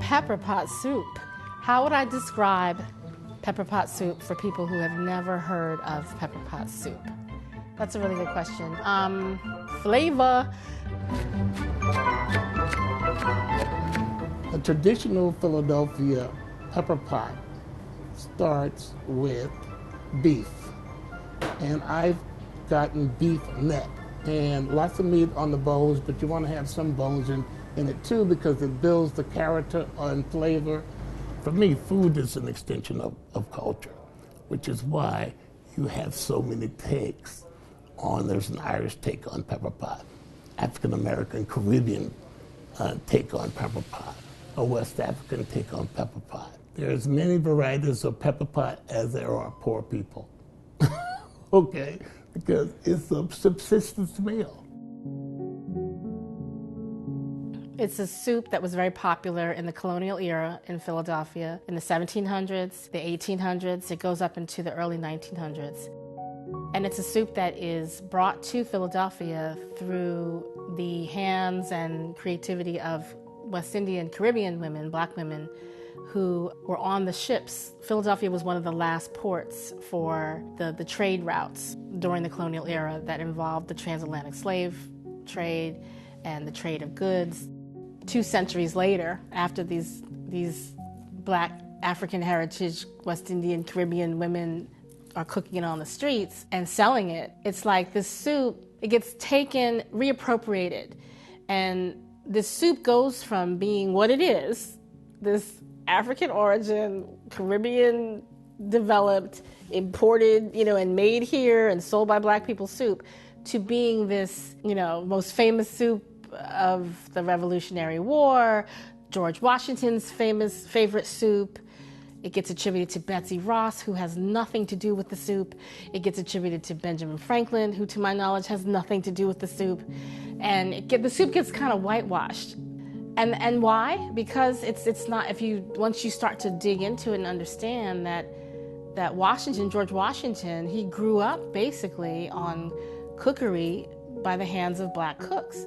Pepper pot soup. How would I describe pepper pot soup for people who have never heard of pepper pot soup? That's a really good question. Flavor. A traditional Philadelphia pepper pot starts with beef. And I've gotten beef neck and lots of meat on the bones, but you want to have some bones in it too because it builds the character and flavor. For me, food is an extension of culture, which is why you have so many takes on. There's an Irish take on pepper pot, African American Caribbean take on pepper pot, a West African take on pepper pot. There's many varieties of pepper pot as there are poor people, okay? Because it's a subsistence meal. It's a soup that was very popular in the colonial era in Philadelphia in the 1700s, the 1800s. It goes up into the early 1900s. And it's a soup that is brought to Philadelphia through the hands and creativity of West Indian Caribbean women, black women, who were on the ships. Philadelphia was one of the last ports for the trade routes during the colonial era that involved the transatlantic slave trade and the trade of goods. 2 centuries later, after these black African heritage West Indian Caribbean women are cooking it on the streets and selling it, it's like this soup, it gets taken, reappropriated. And this soup goes from being what it is, this African origin, Caribbean developed, imported, and made here and sold by black people soup, to being this, most famous soup of the Revolutionary War, George Washington's favorite soup. It gets attributed to Betsy Ross, who has nothing to do with the soup. It gets attributed to Benjamin Franklin, who to my knowledge has nothing to do with the soup. And the soup gets kind of whitewashed. And why? Because it's not, once you start to dig into it and understand that George Washington, he grew up basically on cookery by the hands of black cooks.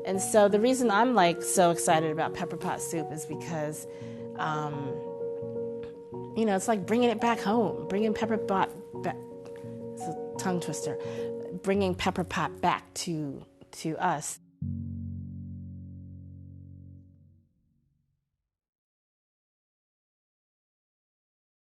And so the reason I'm so excited about pepper pot soup is because, it's like bringing it back home, bringing pepper pot back. It's a tongue twister. Bringing pepper pot back to us.